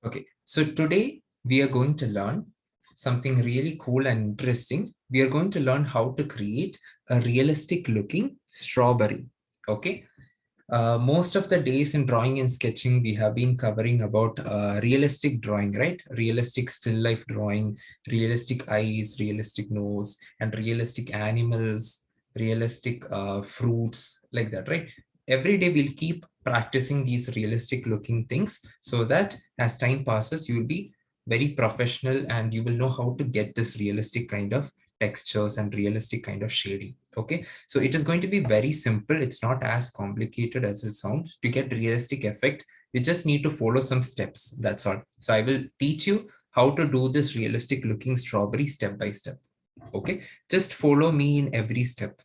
Okay, so today we are going to learn something really cool and interesting. We are going to learn how to create a realistic looking strawberry. Okay, most of the days in drawing and sketching, we have been covering about realistic drawing, right? Realistic still life drawing, realistic eyes, realistic nose, and realistic animals, realistic fruits, like that, right? Every day we'll keep practicing these realistic looking things so that as time passes, you will be very professional and you will know how to get this realistic kind of textures and realistic kind of shading. Okay, so it is going to be very simple. It's not as complicated as it sounds. To get realistic effect, you just need to follow some steps. That's all. So I will teach you how to do this realistic looking strawberry step by step. Okay, just follow me in every step.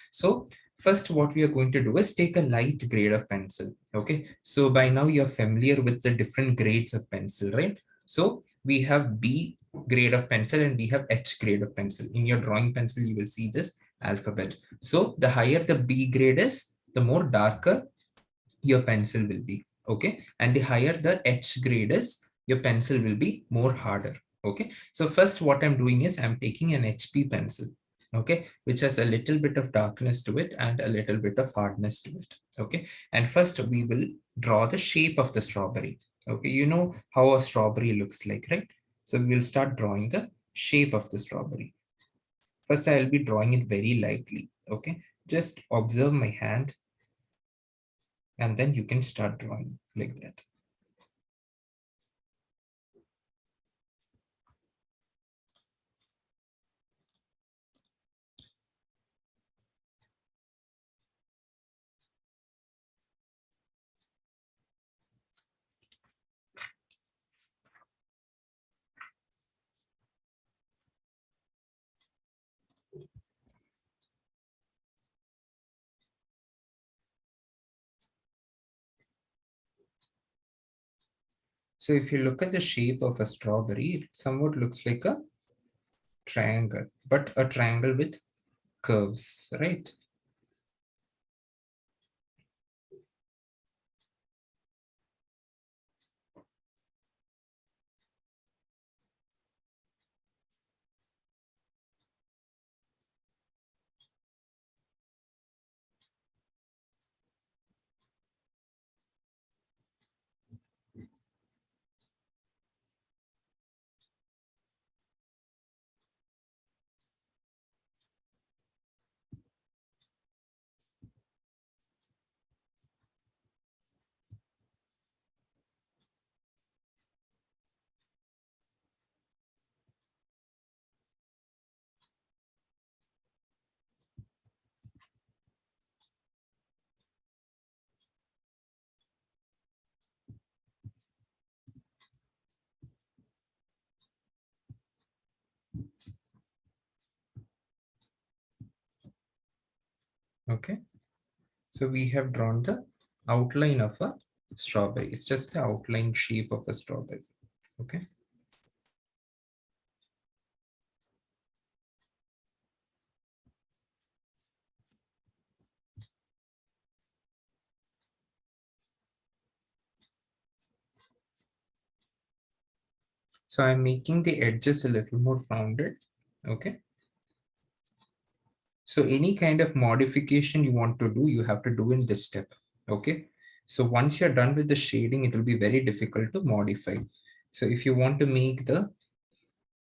So first, what we are going to do is take a light grade of pencil. Okay, so by now you're familiar with the different grades of pencil, right? So we have B grade of pencil and we have H grade of pencil. In your drawing pencil, you will see this alphabet. So the higher the B grade is, the more darker your pencil will be. Okay, and the higher the H grade is, your pencil will be more harder. Okay, so first what I'm doing is I'm taking an HP pencil, okay, which has a little bit of darkness to it and a little bit of hardness to it. Okay, and first we will draw the shape of the strawberry. Okay, you know how a strawberry looks like, right? So we will start drawing the shape of the strawberry. First I'll be drawing it very lightly. Okay, just observe my hand and then you can start drawing like that. So if you look at the shape of a strawberry, it somewhat looks like a triangle, but a triangle with curves, right? Okay, so we have drawn the outline of a strawberry. It's just the outline shape of a strawberry. Okay. So I'm making the edges a little more rounded. Okay. So any kind of modification you want to do, you have to do in this step. Okay. So once you're done with the shading, it will be very difficult to modify. So if you want to make the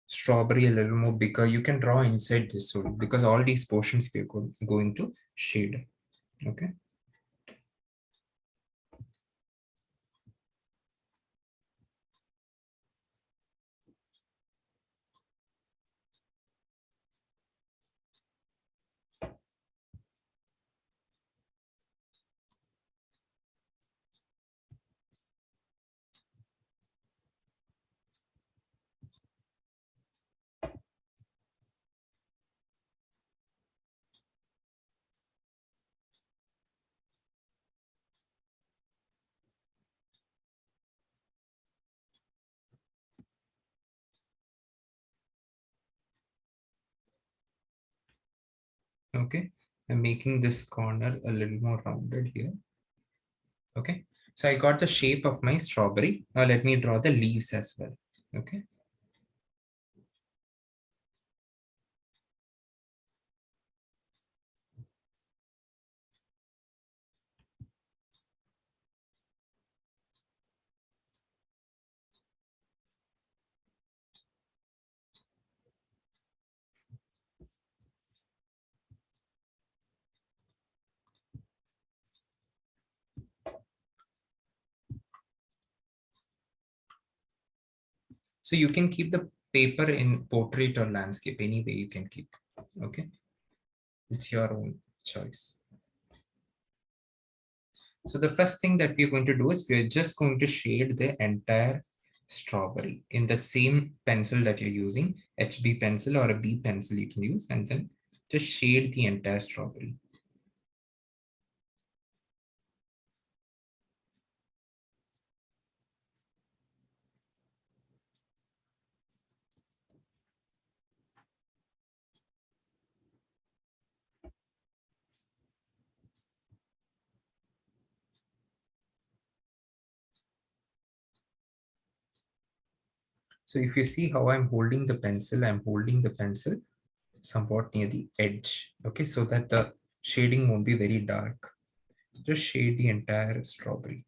strawberry a little more bigger, you can draw inside this one because all these portions we are going to shade. Okay. Okay. I'm making this corner a little more rounded here. Okay. So I got the shape of my strawberry. Now let me draw the leaves as well. Okay. So you can keep the paper in portrait or landscape, any way you can keep. Okay. It's your own choice. So the first thing that we're going to do is we're just going to shade the entire strawberry in that same pencil that you're using, HB pencil or a B pencil you can use, and then just shade the entire strawberry. So if you see how I'm holding the pencil, I'm holding the pencil somewhat near the edge, okay, so that the shading won't be very dark. Just shade the entire strawberry.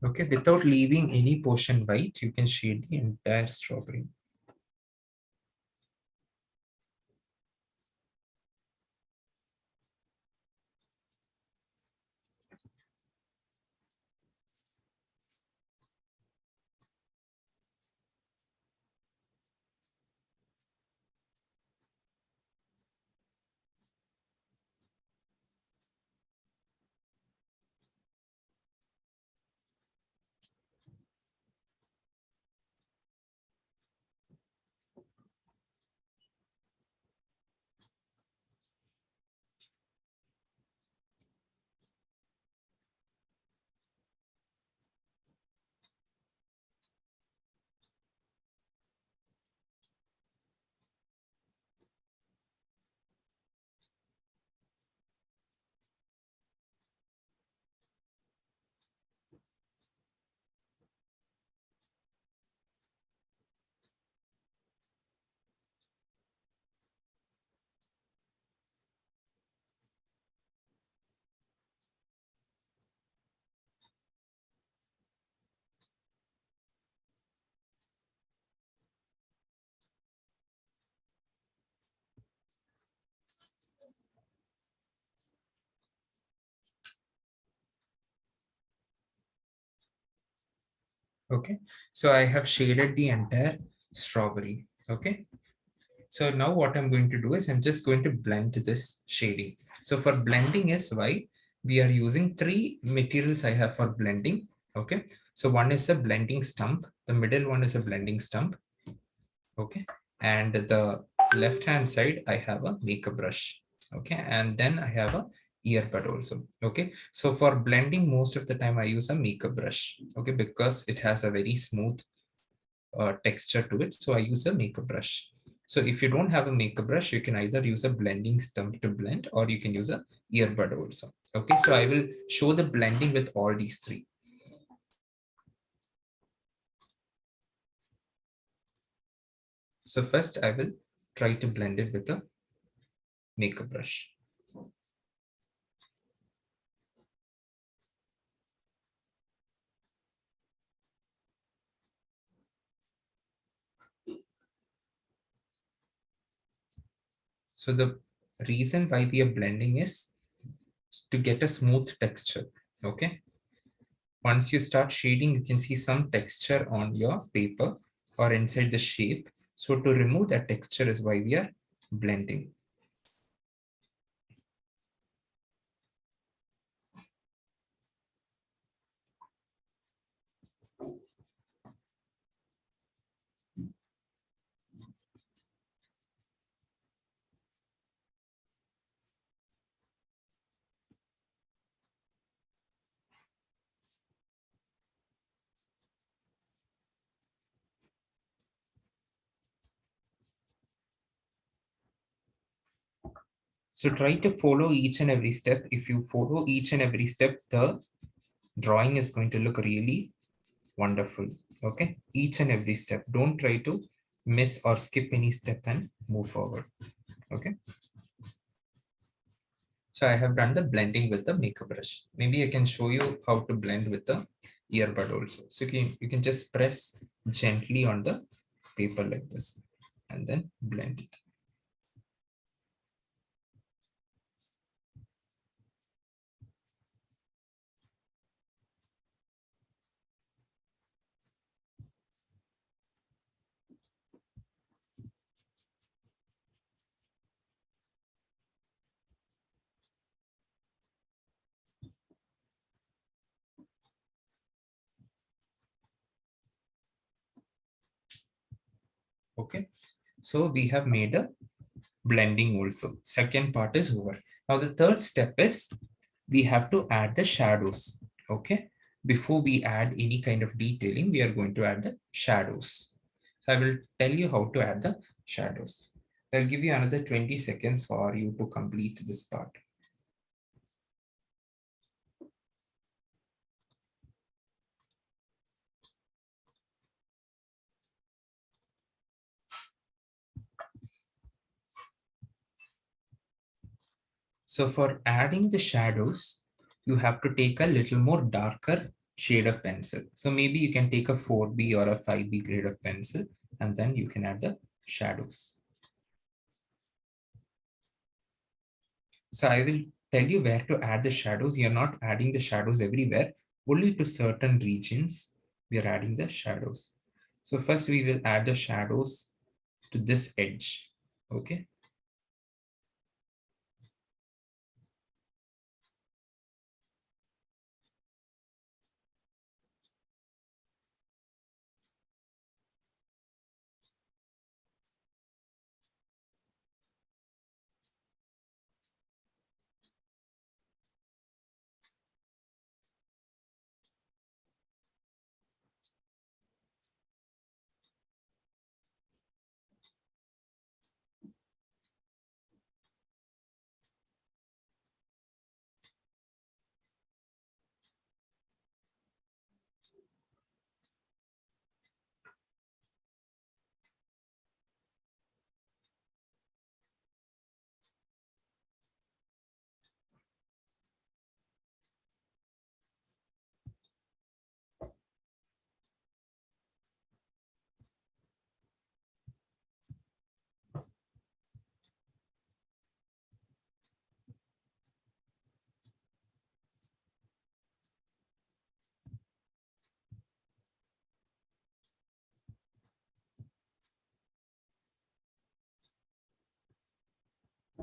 Okay, without leaving any portion white, you can shade the entire strawberry. Okay, so I have shaded the entire strawberry. Okay, so now what I'm going to do is I'm just going to blend this shading. So for blending is why we are using three materials I have for blending. Okay, so one is a blending stump, the middle one is a blending stump. Okay, and the left hand side I have a makeup brush. Okay, and then I have a earbud also. Okay, so for blending most of the time I use a makeup brush. Okay, because it has a very smooth texture to it, so I use a makeup brush. So if you don't have a makeup brush, you can either use a blending stump to blend, or you can use a earbud also. Okay, so I will show the blending with all these three. So first I will try to blend it with a makeup brush. So the reason why we are blending is to get a smooth texture. Okay. Once you start shading, you can see some texture on your paper or inside the shape. So to remove that texture is why we are blending. So try to follow each and every step. If you follow each and every step, the drawing is going to look really wonderful. Okay, each and every step. Don't try to miss or skip any step and move forward. Okay. So I have done the blending with the makeup brush. Maybe I can show you how to blend with the earbud also. So you can just press gently on the paper like this and then blend it. Okay. So we have made a blending also. Second part is over. Now the third step is we have to add the shadows. Okay. Before we add any kind of detailing, we are going to add the shadows. So I will tell you how to add the shadows. I'll give you another 20 seconds for you to complete this part. So for adding the shadows, you have to take a little more darker shade of pencil. So maybe you can take a 4B or a 5B grade of pencil, and then you can add the shadows. So I will tell you where to add the shadows. You're not adding the shadows everywhere, only to certain regions we are adding the shadows. So first we will add the shadows to this edge. Okay.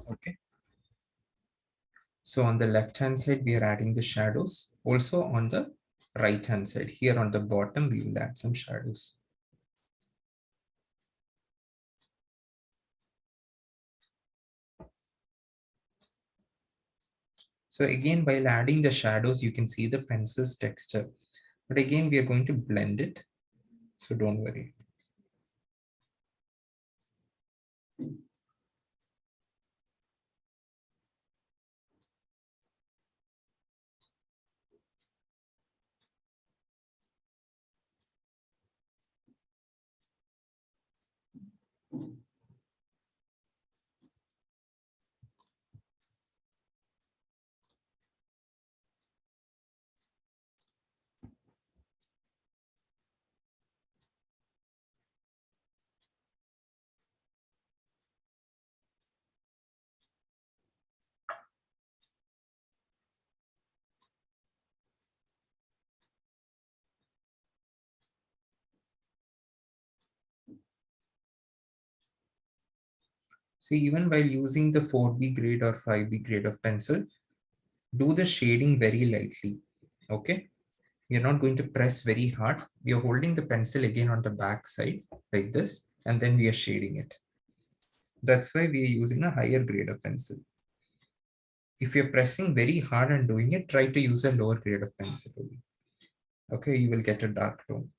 Okay. So on the left hand side, we are adding the shadows. Also on the right hand side, here on the bottom, we will add some shadows. So again, while adding the shadows, you can see the pencil's texture. But again, we are going to blend it. So don't worry. So even while using the 4B grade or 5B grade of pencil, do the shading very lightly. Okay. We are not going to press very hard. We are holding the pencil again on the back side like this, and then we are shading it. That's why we are using a higher grade of pencil. If you're pressing very hard and doing it, try to use a lower grade of pencil. Okay, you will get a dark tone.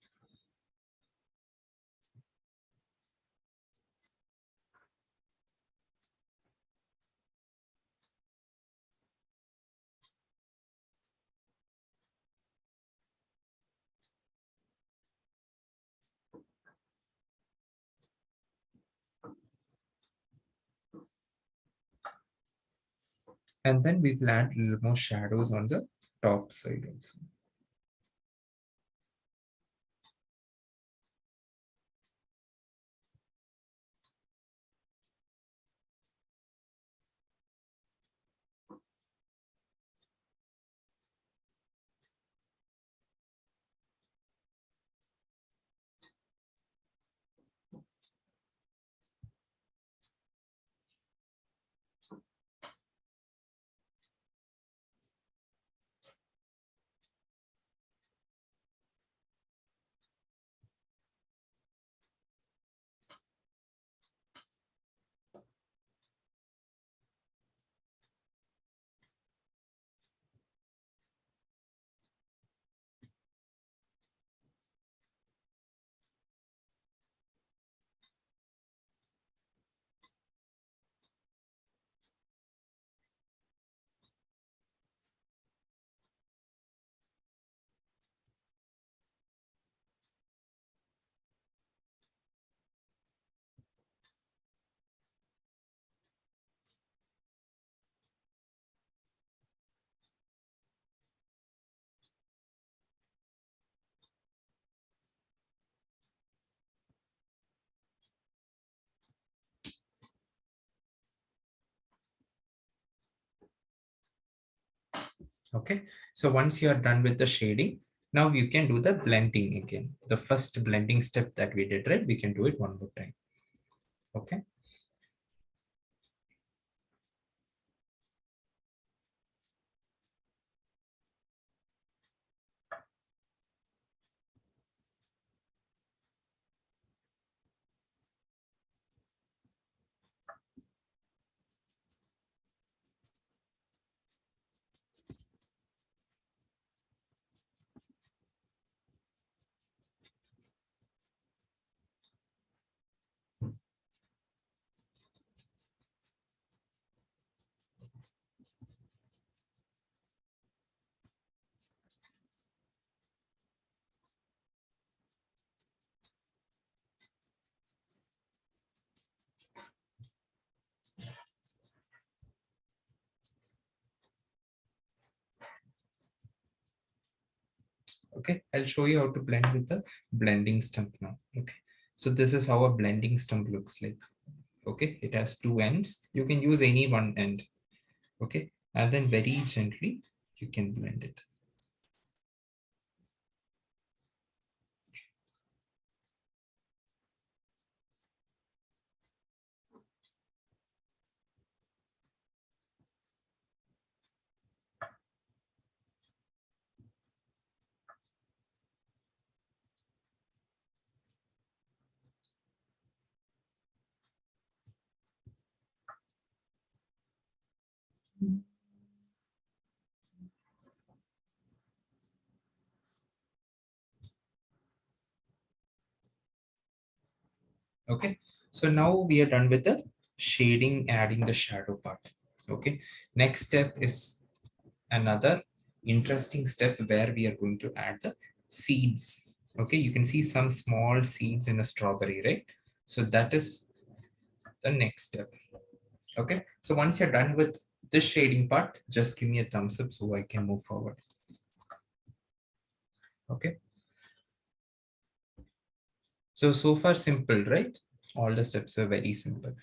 And then we will add a little more shadows on the top side also. Okay, so once you are done with the shading, now you can do the blending again. The first blending step that we did, right? We can do it one more time. Okay. Okay, I'll show you how to blend with the blending stump now. Okay, so this is how a blending stump looks like. Okay, it has two ends. You can use any one end. Okay, and then very gently you can blend it. Okay, so now we are done with the shading, adding the shadow part. Okay, next step is another interesting step where we are going to add the seeds. Okay, you can see some small seeds in a strawberry, right? So that is the next step. Okay, so once you're done with this shading part, just give me a thumbs up so I can move forward. Okay, so far simple, right? All the steps are very simple.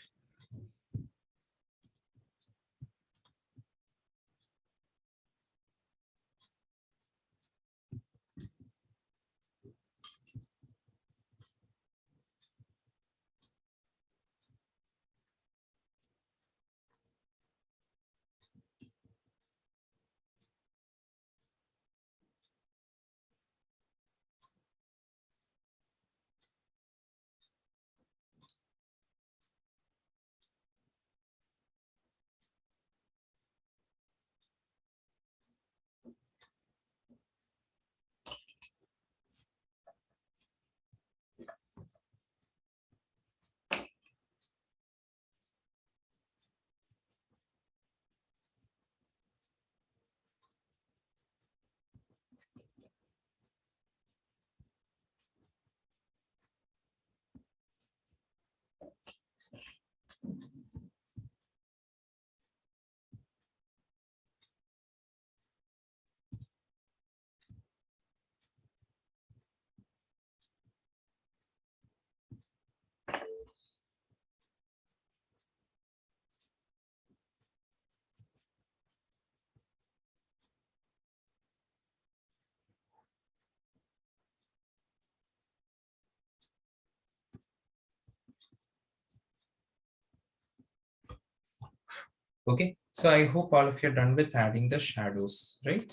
Okay, so I hope all of you are done with adding the shadows, right?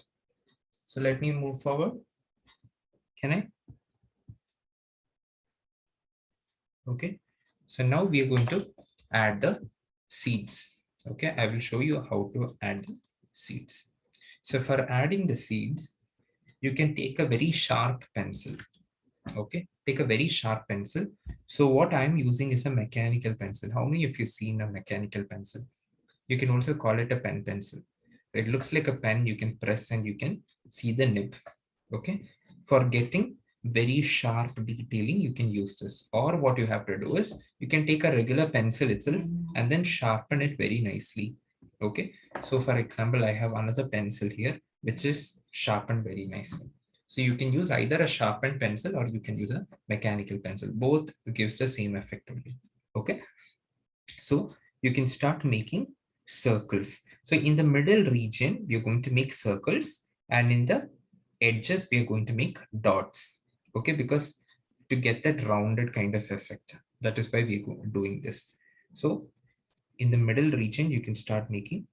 So let me move forward. Can I? Okay, so now we are going to add the seeds. Okay, I will show you how to add the seeds. So for adding the seeds, you can take a very sharp pencil. Okay, take a very sharp pencil. So what I'm using is a mechanical pencil. How many of you seen a mechanical pencil? You can also call it a pen pencil. It looks like a pen, you can press and you can see the nib. Okay, for getting very sharp detailing, you can use this. Or what you have to do is you can take a regular pencil itself and then sharpen it very nicely. Okay, so for example, I have another pencil here which is sharpened very nicely. So you can use either a sharpened pencil or you can use a mechanical pencil. Both gives the same effect only. Okay, so you can start making circles. So in the middle region, we are going to make circles, and in the edges, we are going to make dots. Okay, because to get that rounded kind of effect, that is why we are doing this. So in the middle region, you can start making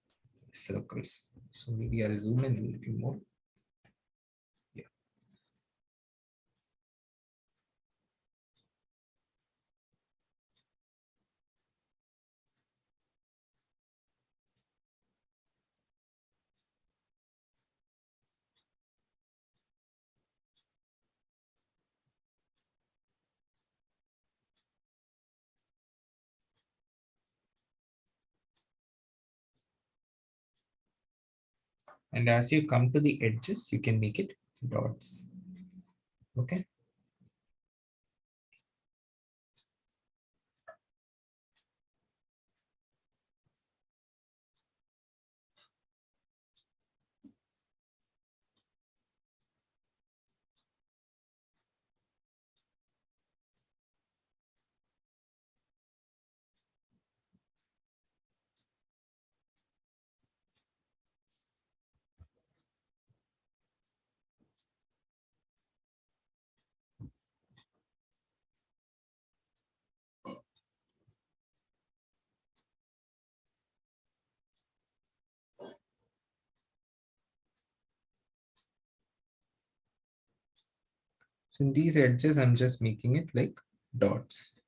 circles. So maybe I'll zoom in a little more. Yeah. And as you come to the edges, you can make it dots. Okay. So in these edges, I'm just making it like dots.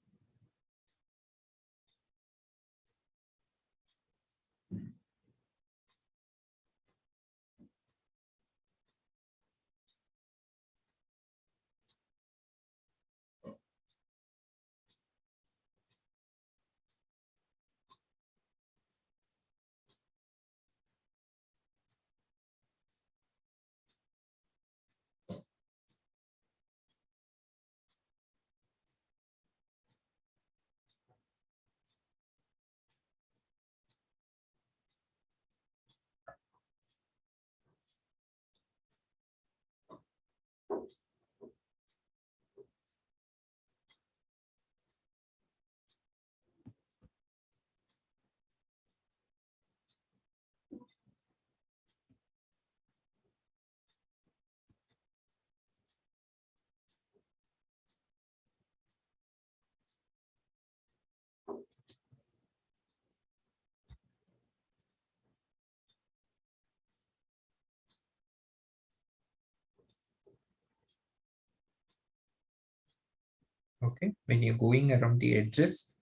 Okay, when you're going around the edges,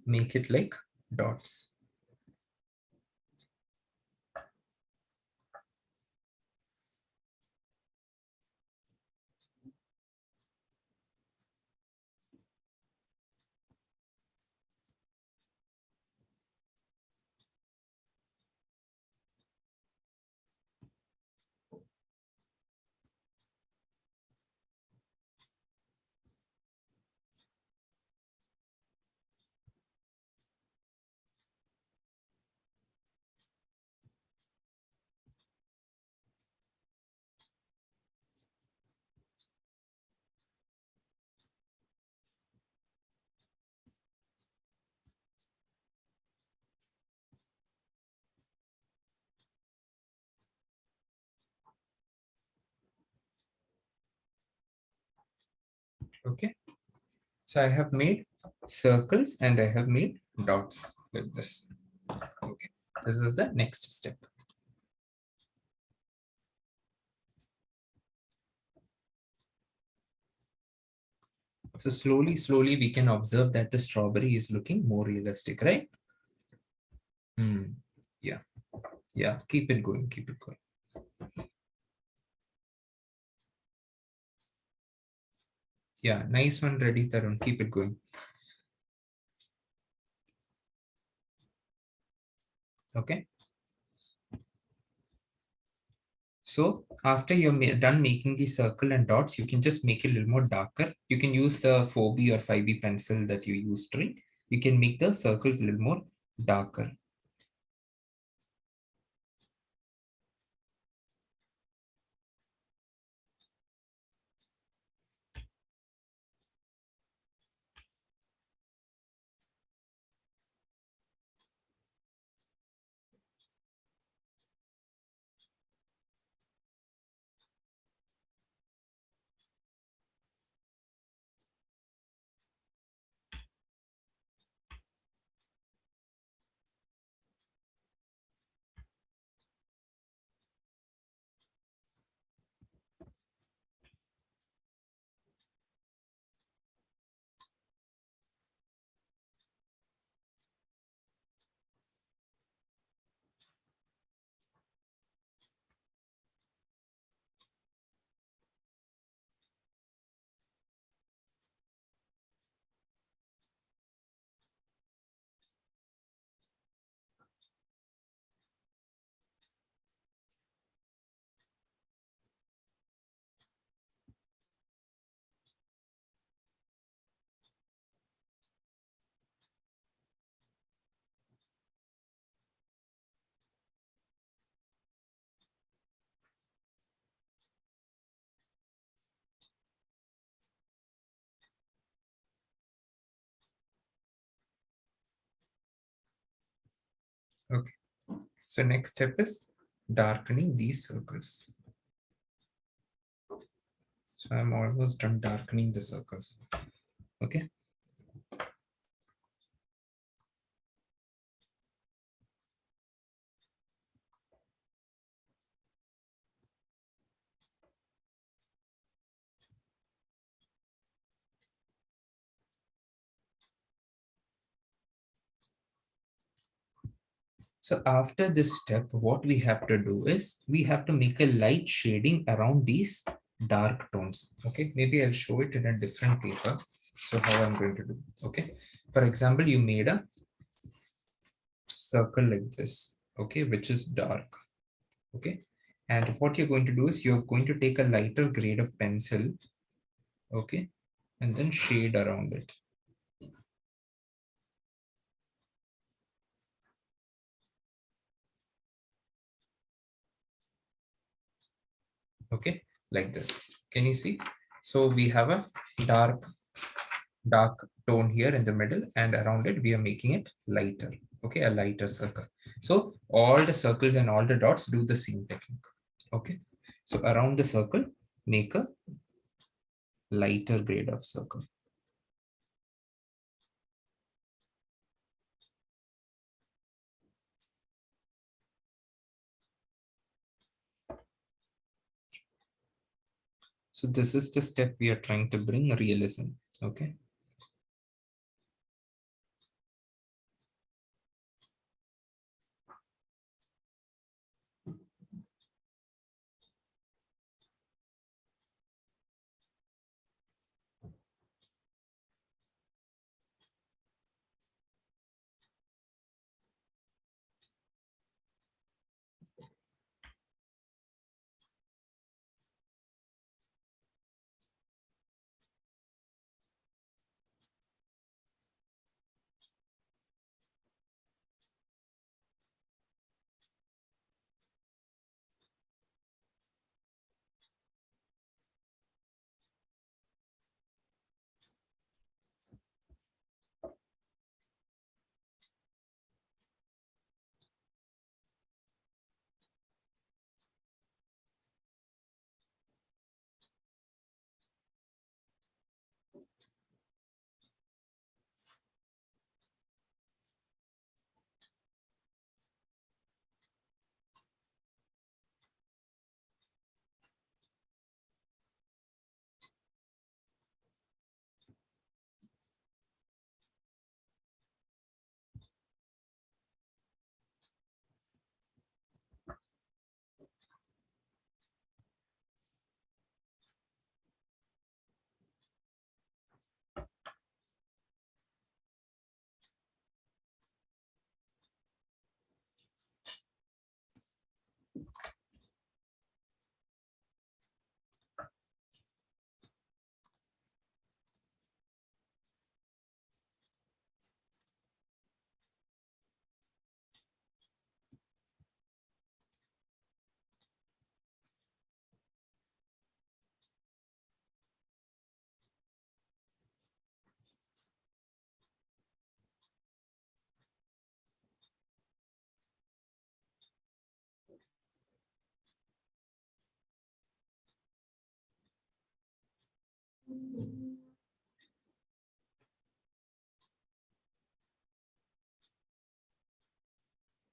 make it like dots. Okay, so I have made circles and I have made dots with this. Okay, This is the next step. So slowly, we can observe that the strawberry is looking more realistic, right? Hmm. Yeah, yeah. Keep it going. Keep it going. Yeah, nice one, ready, Tarun. Keep it going. Okay. So after you're done making the circle and dots, you can just make it a little more darker. You can use the 4B or 5B pencil that you used, right? You can make the circles a little more darker. Okay. So next step is darkening these circles. So I'm almost done darkening the circles. Okay. So after this step, what we have to do is we have to make a light shading around these dark tones. Okay, maybe I'll show it in a different paper. So how I'm going to do. Okay, for example, you made a circle like this. Okay, which is dark. Okay, and what you're going to do is you're going to take a lighter grade of pencil. Okay, and then shade around it. Okay, like this. Can you see? So we have a dark tone here in the middle, and around it we are making it lighter. Okay, a lighter circle. So all the circles and all the dots do the same technique. Okay, so around the circle make a lighter grade of circle. So this is the step we are trying to bring realism. Okay.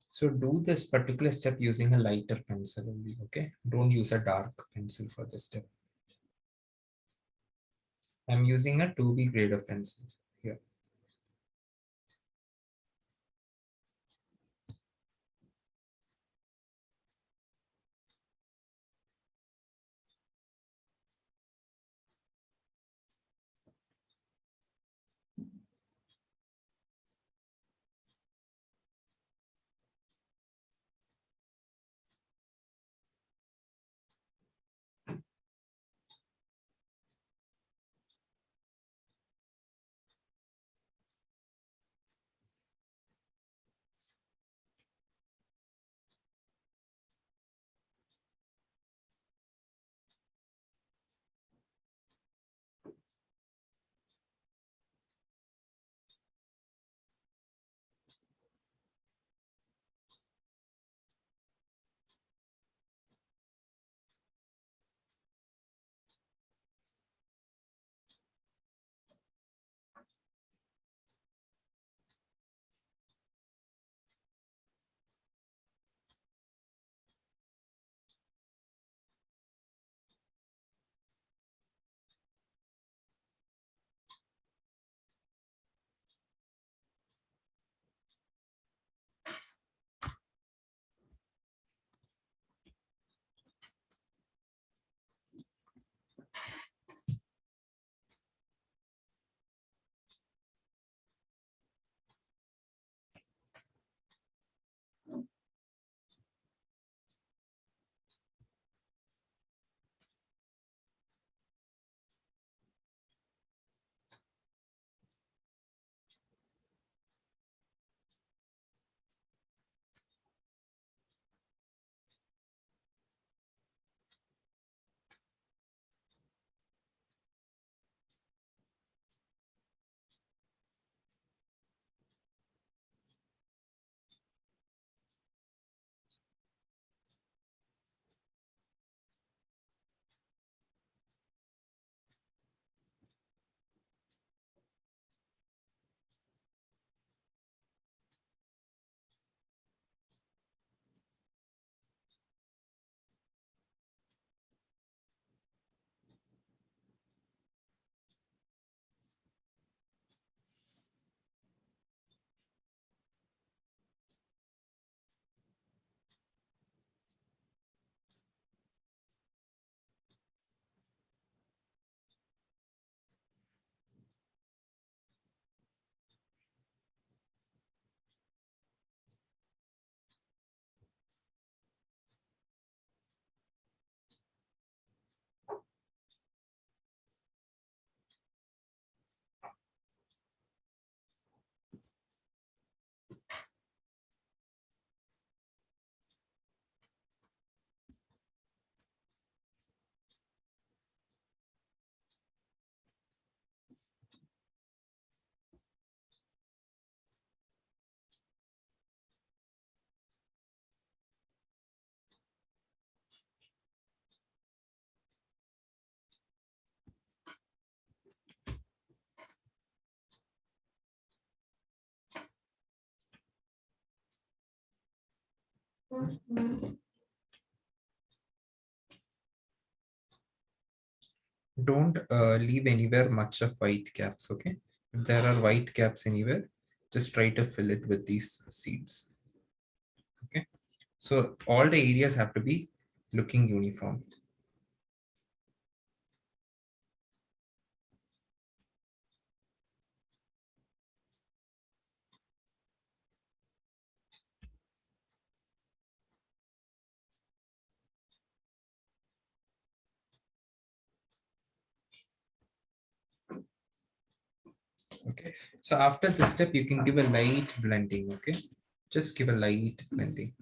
So do this particular step using a lighter pencil only, okay? Don't use a dark pencil for this step. I'm using a 2B grade of pencil here. Don't leave anywhere much of white caps, okay? If there are white caps anywhere, just try to fill it with these seeds, okay? So all the areas have to be looking uniform. Okay, so after this step, you can give a light blending, okay? Just give a light blending.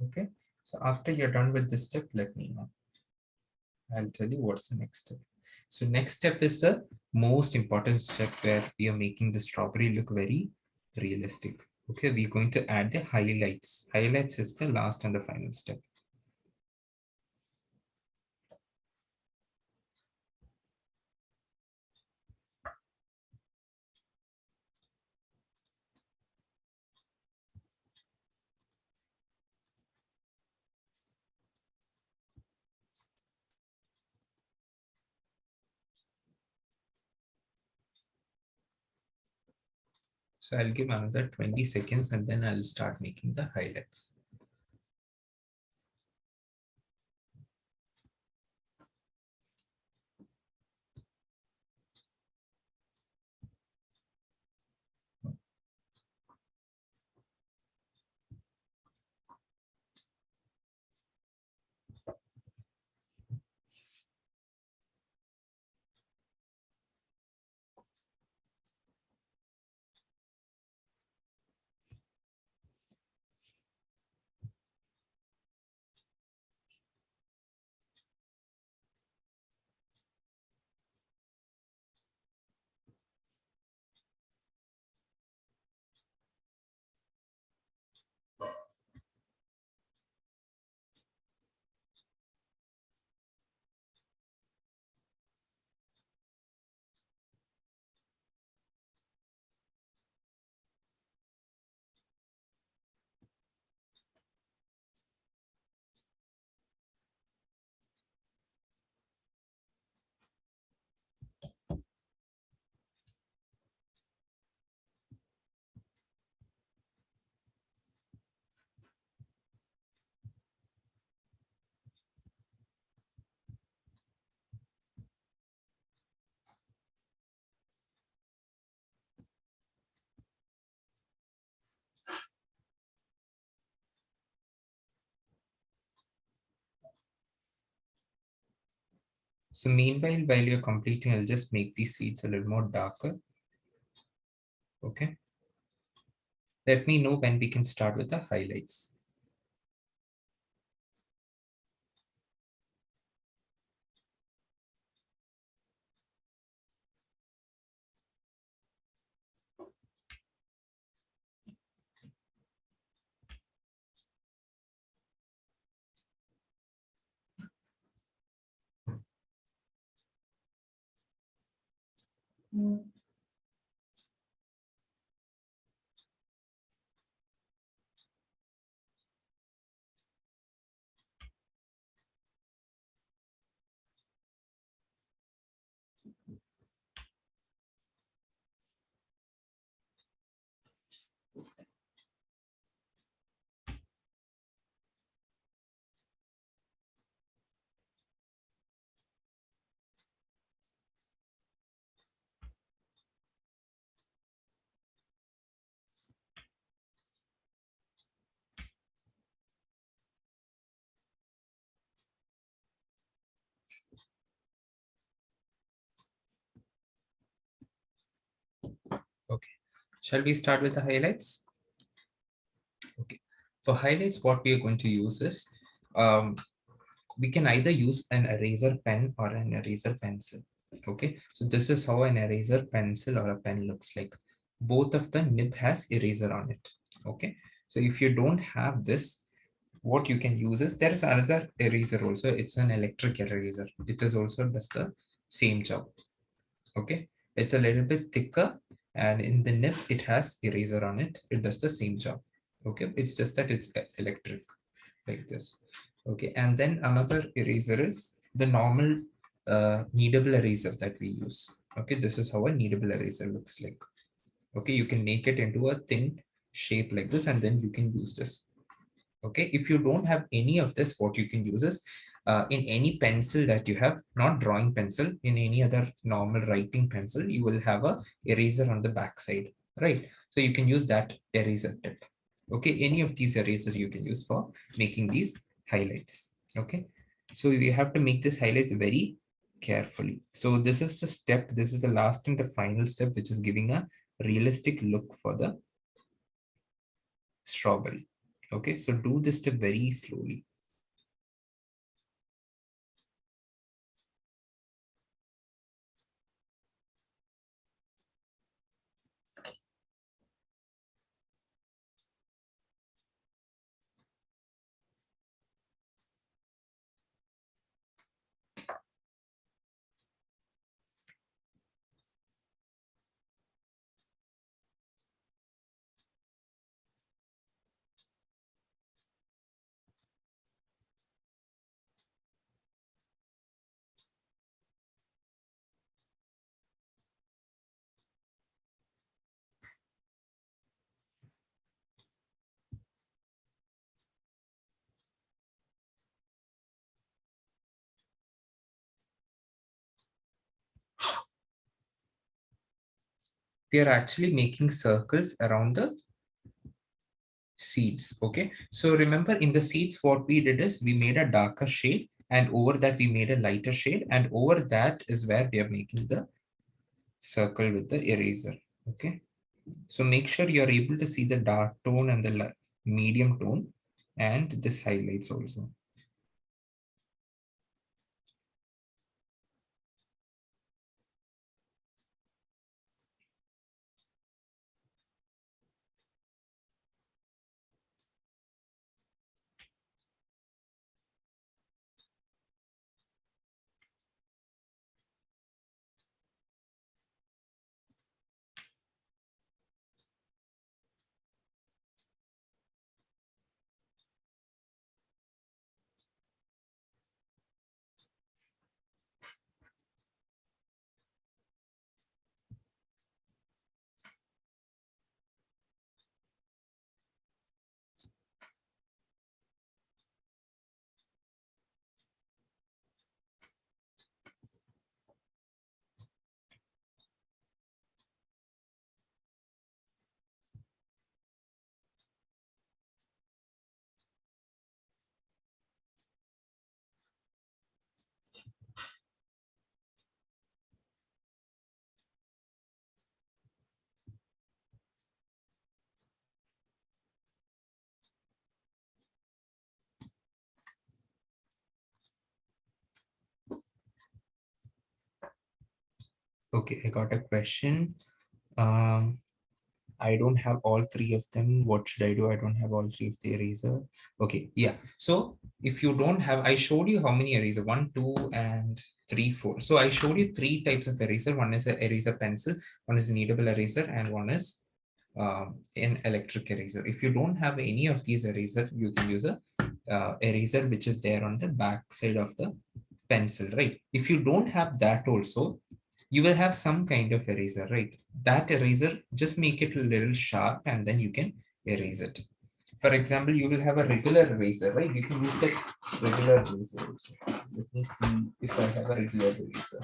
Okay, so after you're done with this step, let me know. I'll tell you what's the next step. So next step is the most important step where we are making the strawberry look very realistic. Okay, we're going to add the highlights. Highlights is the last and the final step. So I'll give another 20 seconds and then I'll start making the highlights. So meanwhile, while you're completing, I'll just make these seeds a little more darker. Okay. Let me know when we can start with the highlights. Okay. Shall we start with the highlights? Okay. For highlights, what we are going to use is we can either use an eraser pen or an eraser pencil. Okay. So this is how an eraser pencil or a pen looks like. Both of the nib has eraser on it. Okay. So if you don't have this, what you can use is there is another eraser also. It's an electric eraser. It is also does the same job. Okay. It's a little bit thicker and in the nib it has eraser on it. It does the same job. Okay. It's just that it's electric like this. Okay. And then another eraser is the normal kneadable eraser that we use. Okay. This is how a kneadable eraser looks like. Okay. You can make it into a thin shape like this and then you can use this. Okay, if you don't have any of this, what you can use is in any pencil that you have, not drawing pencil, in any other normal writing pencil, you will have a eraser on the back side, right? So you can use that eraser tip. Okay, any of these erasers you can use for making these highlights. Okay, so you have to make this highlights very carefully. So this is the step, this is the last and the final step, which is giving a realistic look for the strawberry. Okay, so do this step very slowly. We are actually making circles around the seeds. Okay, so remember in the seeds what we did is we made a darker shade, and over that we made a lighter shade, and over that is where we are making the circle with the eraser. Okay, so make sure you're able to see the dark tone and the medium tone and this highlights also. Okay, I got a question. Um, I don't have all three of them. What should I do? I don't have all three of the eraser. Okay, yeah. So if you don't have, I showed you how many eraser, one, two, and three, four. So I showed you three types of eraser. One is an eraser pencil, one is a kneadable eraser, and one is an electric eraser. If you don't have any of these eraser, you can use a eraser which is there on the back side of the pencil, right? If you don't have that also, you will have some kind of eraser, right? That eraser, just make it a little sharp and then you can erase it. For example, you will have a regular eraser, right? You can use that regular eraser also. Let me see if I have a regular eraser.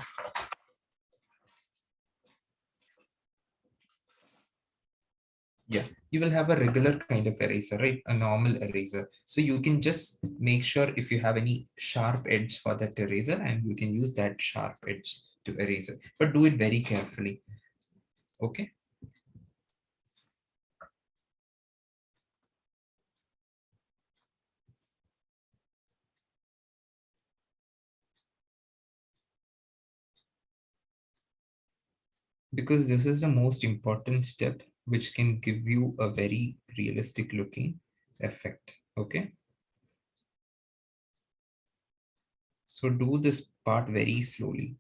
Yeah, you will have a regular kind of eraser, right? A normal eraser. So you can just make sure if you have any sharp edge for that eraser and you can use that sharp edge to erase it. But do it very carefully. Okay. Because this is the most important step which can give you a very realistic looking effect. Okay. So do this part very slowly.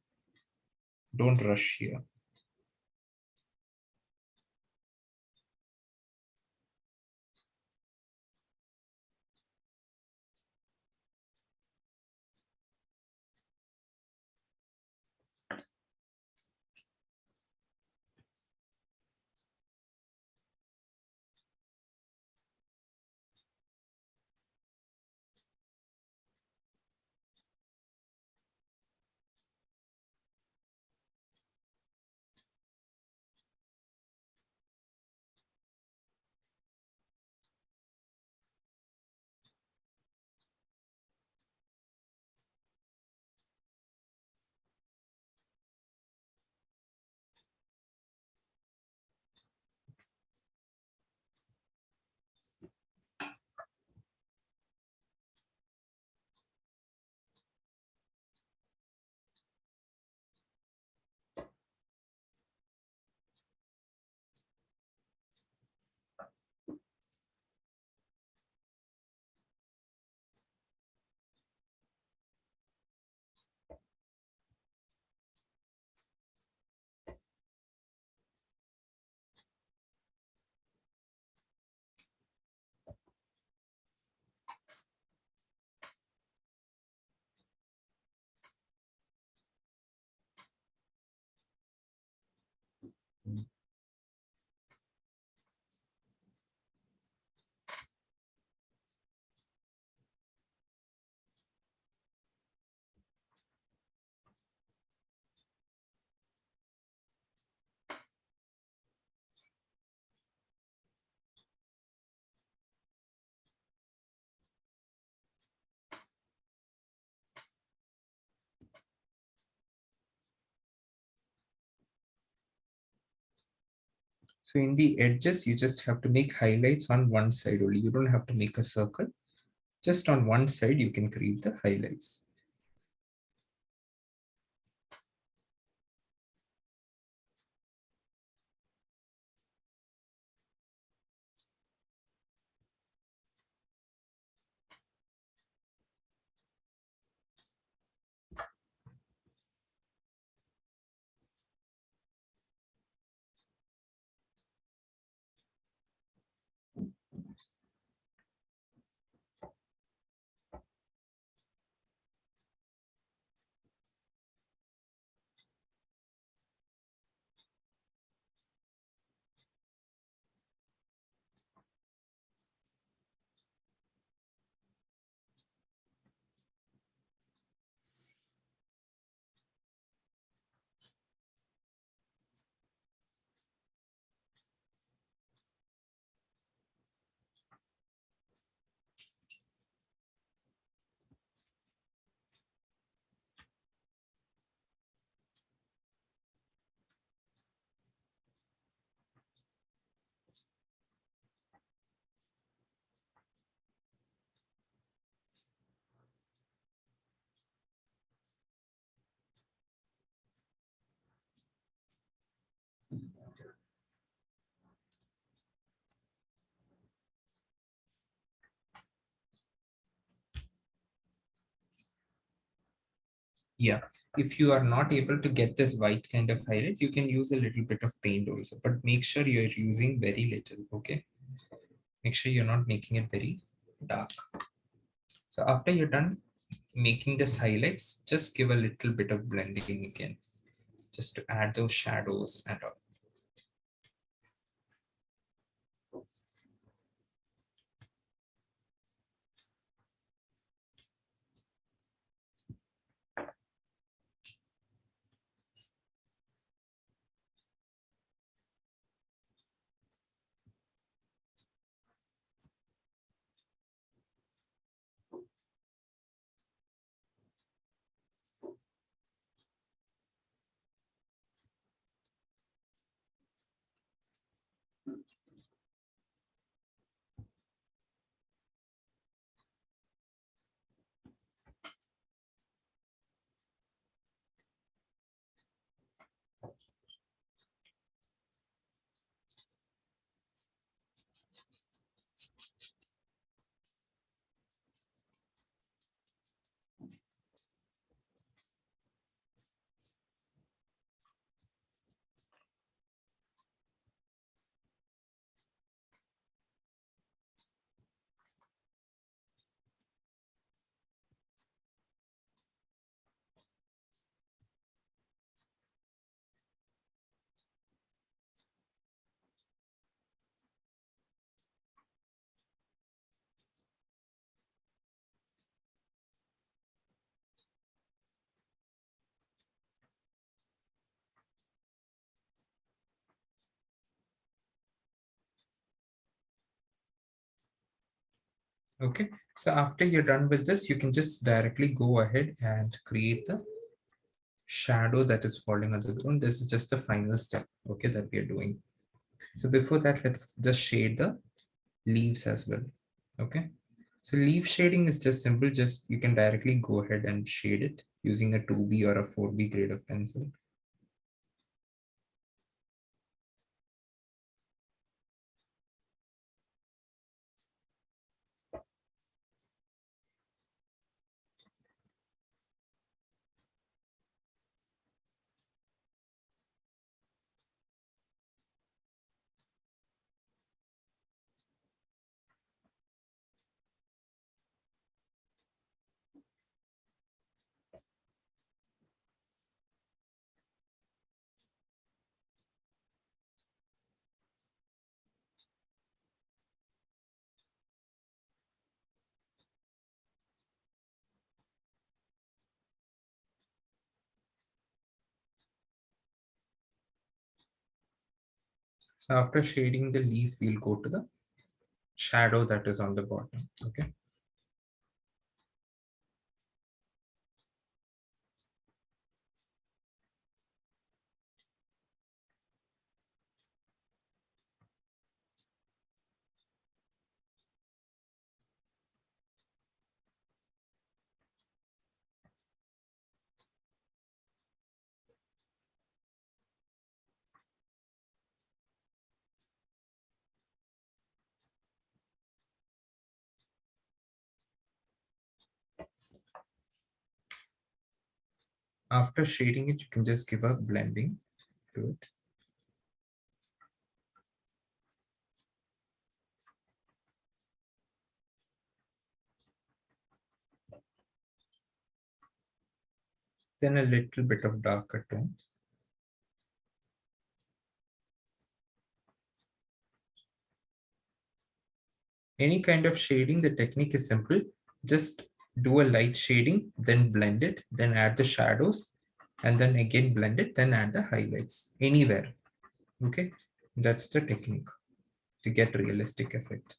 Don't rush here. So in the edges, you just have to make highlights on one side only. You don't have to make a circle. Just on one side, you can create the highlights. Yeah, if you are not able to get this white kind of highlights, you can use a little bit of paint also, but make sure you're using very little, okay? Make sure you're not making it very dark. So after you're done making this highlights, just give a little bit of blending again, just to add those shadows and all. Okay, so after you're done with this, you can just directly go ahead and create the shadow that is falling on the ground. This is just the final step, okay, that we are doing. So before that, let's just shade the leaves as well, okay? So leaf shading is just simple, just you can directly go ahead and shade it using a 2B or a 4B grade of pencil. So after shading the leaf, we'll go to the shadow that is on the bottom, okay? After shading it, you can just give a blending to it. Then a little bit of darker tone. Any kind of shading, the technique is simple. Just do a light shading, then blend it, then add the shadows, and then again blend it, then add the highlights anywhere. Okay, that's the technique to get realistic effect.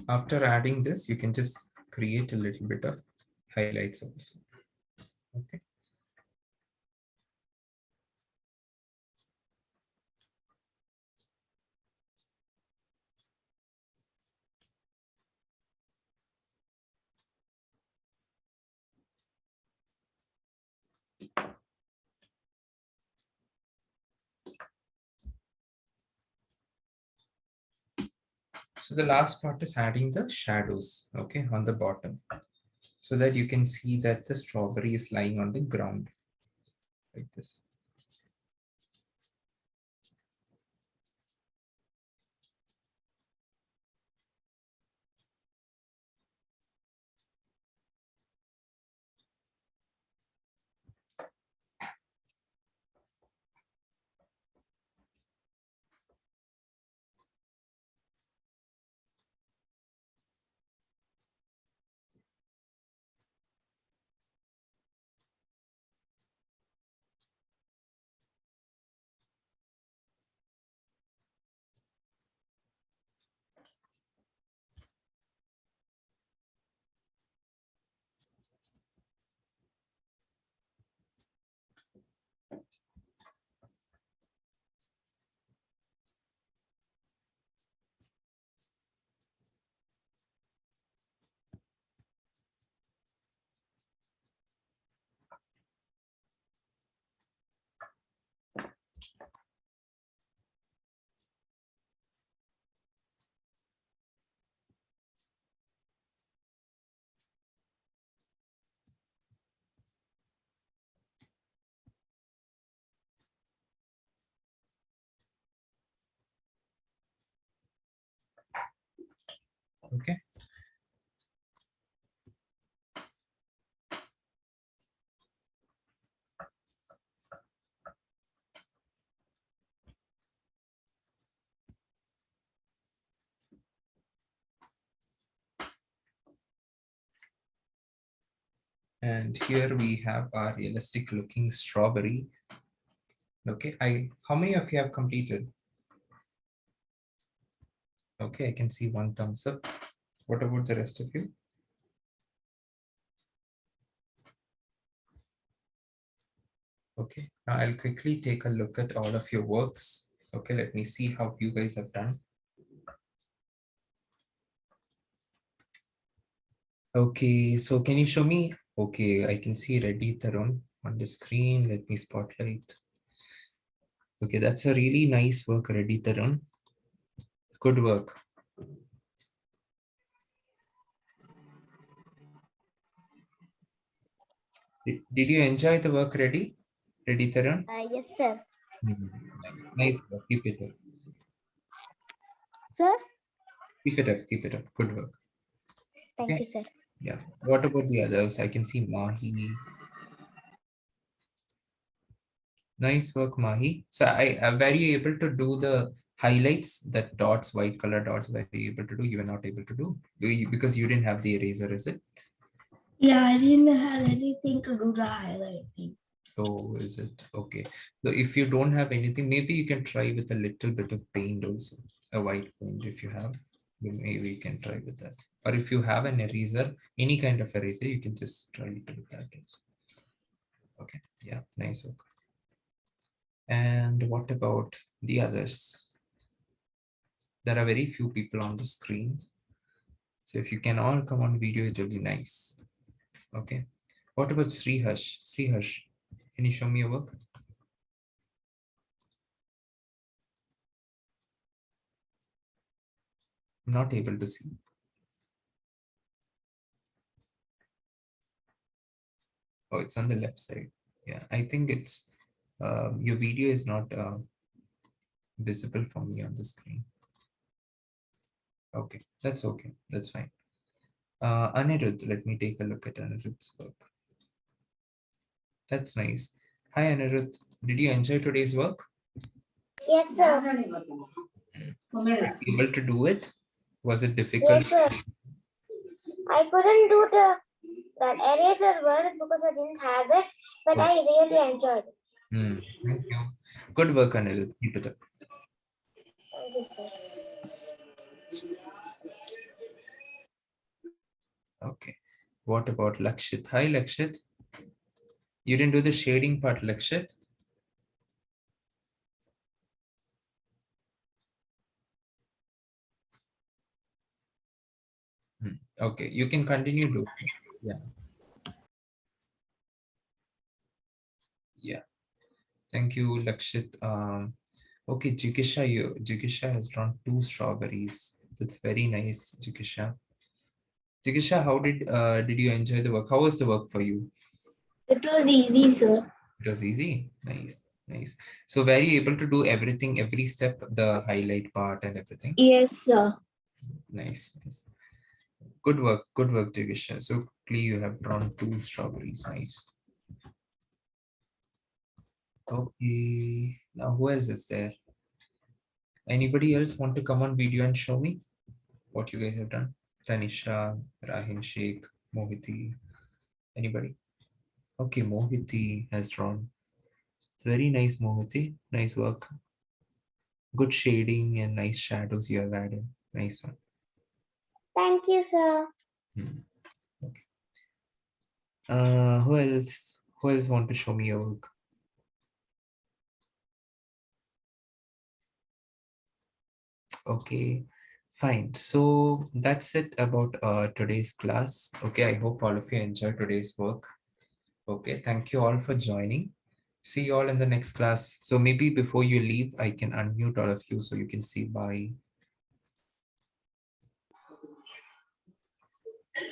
After adding this, you can just create a little bit of highlights also. Okay. So the last part is adding the shadows, okay, on the bottom, so that you can see that the strawberry is lying on the ground like this. Okay. And here we have our realistic looking strawberry. Okay, how many of you have completed? Okay, I can see one thumbs up. What about the rest of you? Okay, now I'll quickly take a look at all of your works. Okay, let me see how you guys have done. Okay, so can you show me? Okay, I can see Reddy Tarun on the screen. Let me spotlight. Okay, that's a really nice work, Reddy Tarun. Good work. Did you enjoy the work, Reddy Tarun? Yes, sir. Nice work. Keep it up. Sir, Keep it up. Keep it up. Good work. thank Okay. you, sir. Yeah. What about the others? I can see Mahi. Nice work, Mahi. So were you able to do the highlights, that dots, white color dots, were you able to do? You were not able to do because you didn't have the eraser, is it? Yeah, I didn't have anything to do the highlighting. Oh, is it? Okay. So if you don't have anything, maybe you can try with a little bit of paint also. A white paint if you have. Maybe you can try with that. Or if you have an eraser, any kind of eraser, you can just try it with that also. Okay. Yeah, nice work. And what about the others? There are very few people on the screen. So if you can all come on video, it will be nice. Okay. What about Sriharsh? Sriharsh, can you show me your work? I'm not able to see. Oh, it's on the left side. Yeah, I think it's your video is not visible for me on the screen. Okay, that's okay. That's fine. Anirudh, let me take a look at Anirudh's work. That's nice. Hi, Anirudh. Did you enjoy today's work? Yes, sir. Were you able to do it? Was it difficult? Yes, sir. I couldn't do that eraser work because I didn't have it, but Oh, I really enjoyed it. thank you. Good work, Anirudh. Keep it up. Thank you, sir. Okay. What about Lakshit? Hi, Lakshit. You didn't do the shading part, Lakshit. Okay, you can continue to. Yeah, yeah. Thank you, Lakshit. Okay, Jikisha has drawn two strawberries. That's very nice, Jikisha. Jikisha, how did you enjoy the work? How was the work for you? It was easy, sir. It was easy. Nice, nice. So were you able to do everything, every step, the highlight part and everything? Yes, sir. Nice, nice. Good work, Jikisha. So quickly you have drawn two strawberries. Nice. Okay. Now who else is there? Anybody else want to come on video and show me what you guys have done? Tanisha, Rahim Sheikh, Mohiti, anybody? Okay, Mohiti has drawn. It's very nice, Mohiti. Nice work. Good shading and nice shadows you have added. Nice one. Thank you, sir. Hmm. Okay. Who else? Who else want to show me your work? Okay, fine. So that's it about today's class. Okay, I hope all of you enjoyed today's work. Okay, thank you all for joining. See you all in the next class. So maybe before you leave, I can unmute all of you so you can see bye.